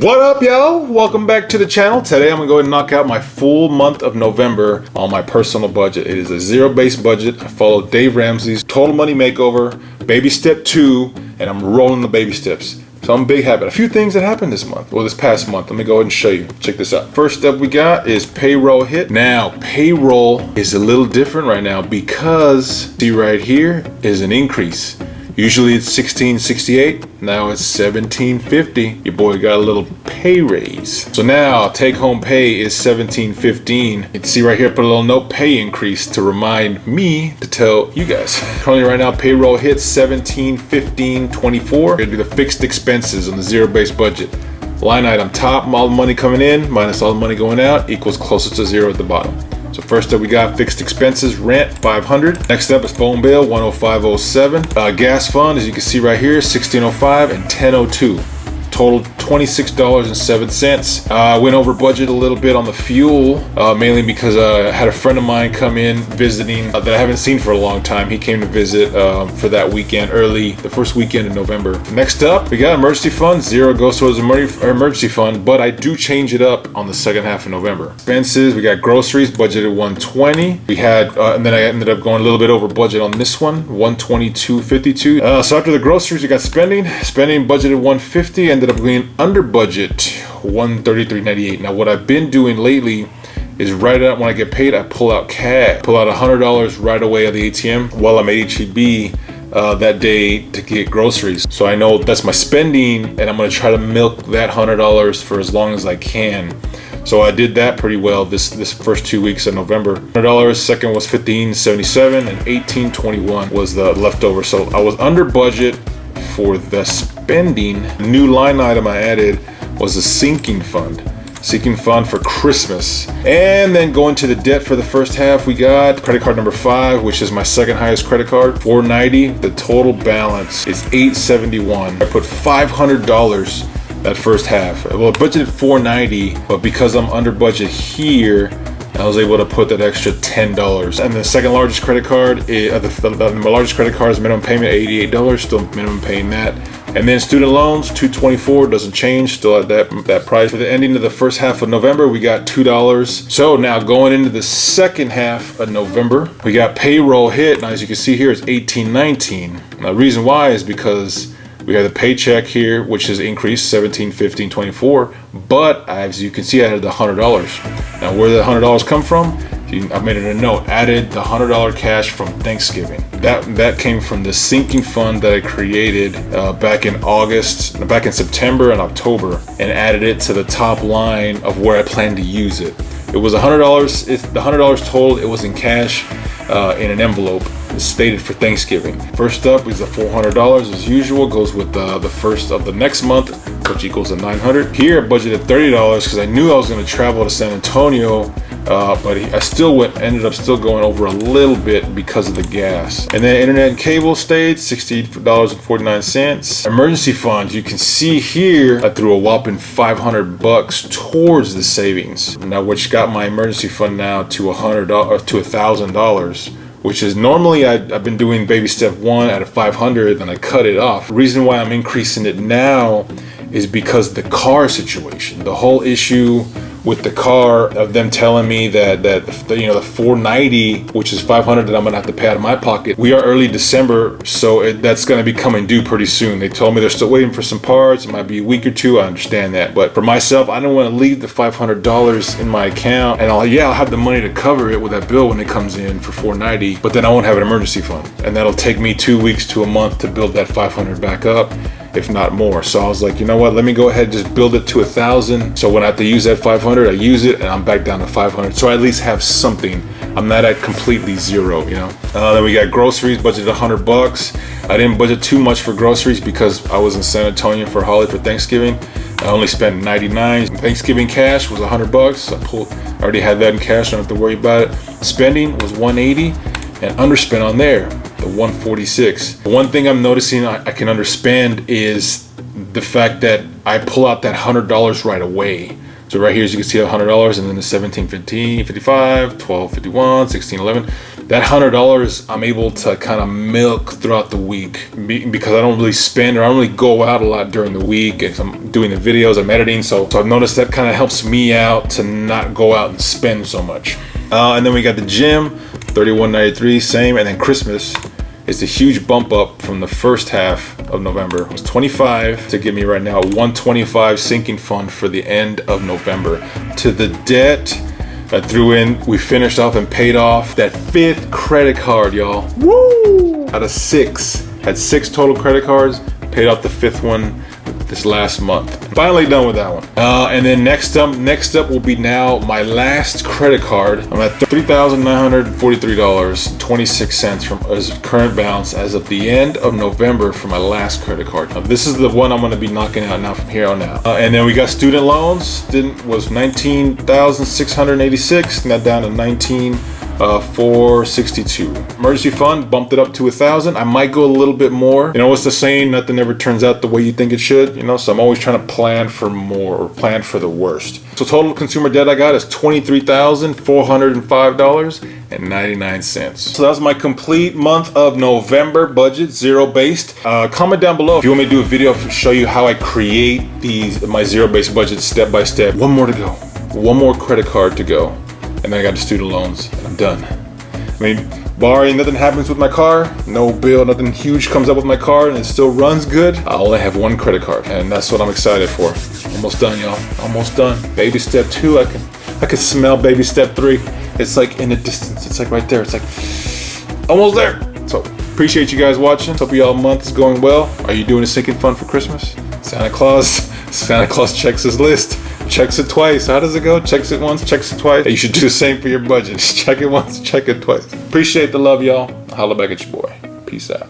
What up, y'all? Welcome back to the channel. Today I'm gonna go ahead and knock out my full month of November on my personal budget. It is a zero-based budget. I follow Dave Ramsey's Total Money Makeover, Baby Step 2, and I'm rolling the baby steps. So I'm big habit. A few things that happened this month, or this past month. Let me go ahead and show you. Check this out. First step we got is payroll hit. Now, payroll is a little different right now because, see right here, is an increase. Usually it's $16.68, now it's $17.50. Your boy got a little pay raise. So now take home pay is $17.15. You can see right here, put a little note, pay increase, to remind me to tell you guys. Currently right now, payroll hits $17.15.24. We're gonna do the fixed expenses on the zero-based budget. Line item top, all the money coming in minus all the money going out equals closer to zero at the bottom. So first up, we got fixed expenses, rent, $500. Next up is phone bill, $105.07. Gas fund, as you can see right here, $16.05 and $10.02. Total $26.07. Went over budget a little bit on the fuel, mainly because I had a friend of mine come in visiting that I haven't seen for a long time. He came to visit for that weekend, the first weekend in November. Next up, we got emergency fund. Zero goes towards emergency fund, but I do change it up on the second half of November. Expenses, we got groceries, budgeted $120. We had, and then I ended up going a little bit over budget on this one, $122.52. So after the groceries, we got spending budgeted $150, ended up going under budget $133.98. Now what I've been doing lately is right out when I get paid, I pull out cash, pull out $100 right away at the ATM while I'm at HEB that day to get groceries. So I know that's my spending, and I'm gonna try to milk that $100 for as long as I can. So I did that pretty well this first 2 weeks of November. $100, second was $15.77, and $18.21 was the leftover. So I was under budget for the spending. New line item I added was a sinking fund for Christmas. And then going to the debt for the first half, we got credit card number 5, which is my second highest credit card, $490. The total balance is $871. I put $500 that first half. Well, I budgeted $490, but because I'm under budget here, I was able to put that extra $10. And the second largest credit card, the largest credit card is minimum payment $88, still minimum paying that. And then student loans, $224, doesn't change, still at that price. For the ending of the first half of November, we got $2. So now going into the second half of November, we got payroll hit. Now as you can see here, it's $18.19. Now the reason why is because we have the paycheck here, which is increased $17.15.24, but as you can see, I added the $100. Now, where did the $100 come from? I made it a note. Added the $100 cash from Thanksgiving. That came from the sinking fund that I created back in September and October, and added it to the top line of where I plan to use it. It was $100. The $100 total. It was in cash in an envelope. It's stated for Thanksgiving. First up is the $400 as usual, goes with the first of the next month, which equals a $900. Here I budgeted $30 because I knew I was going to travel to San Antonio, but I ended up still going over a little bit because of the gas. And then internet and cable stayed $60.49. Emergency funds, you can see here I threw a whopping $500 towards the savings, now which got my emergency fund now to $1,000. Which is normally I've been doing baby step 1 at a $500, and I cut it off. The reason why I'm increasing it now is because of the car situation. The whole issue with the car of them telling me that the $490, which is $500 that I'm gonna have to pay out of my pocket. We are early December, so that's gonna be coming due pretty soon. They told me they're still waiting for some parts. It might be a week or two. I understand that, but for myself, I don't want to leave the $500 in my account, and I'll have the money to cover it with that bill when it comes in for $490. But then I won't have an emergency fund, and that'll take me 2 weeks to a month to build that $500 back up, if not more. So I was like, you know what, let me go ahead and just build it to $1,000. So when I have to use that $500, I use it and I'm back down to $500. So I at least have something. I'm not at completely zero, you know. Then we got groceries, budgeted $100. I didn't budget too much for groceries because I was in San Antonio for a holiday for Thanksgiving. I only spent $99. Thanksgiving cash was $100. I already had that in cash, don't have to worry about it. Spending was $180, and underspent on there, the $146. The one thing I'm noticing I can underspend is the fact that I pull out that $100 right away. So right here, as you can see, $100, and then the $17.15, $55, $12.51, $16.11. that $100 I'm able to kind of milk throughout the week because I don't really spend, or I don't really go out a lot during the week. And I'm doing the videos, I'm editing, so I've noticed that kind of helps me out to not go out and spend so much. And then we got the gym, $31.93, same. And then Christmas is a huge bump up from the first half of November. It was $25 to give me right now a $125 sinking fund for the end of November. To the debt I threw in, we finished off and paid off that 5th credit card, y'all. Woo! Out of 6. Had 6 total credit cards, paid off the 5th one this last month. Finally done with that one. And then next up will be now my last credit card. I'm at $3,943.26 from as current balance as of the end of November for my last credit card. Now, this is the one I'm going to be knocking out now from here on out. And then we got student loans. Was $19,686, now down to $19,462. Emergency fund bumped it up to $1,000. I might go a little bit more. You know what's the saying? Nothing ever turns out the way you think it should. You know, so I'm always trying to plan for more, or plan for the worst. So total consumer debt I got is $23,405.99. So that's my complete month of November budget, zero-based. Comment down below if you want me to do a video to show you how I create my zero-based budget step by step. One more to go. One more credit card to go. And then I got the student loans, and I'm done. I mean, barring nothing happens with my car, no bill, nothing huge comes up with my car, and it still runs good, I only have 1 credit card, and that's what I'm excited for. Almost done, y'all. Almost done. Baby step 2, I can smell baby step 3. It's like in the distance. It's like right there. It's like almost there. So appreciate you guys watching. Hope y'all month is going well. Are you doing a sinking fund for Christmas? Santa Claus checks his list. Checks it twice. How does it go? Checks it once, checks it twice. Hey, you should do the same for your budget. Just check it once, check it twice. Appreciate the love, y'all. Holla back at your boy. Peace out.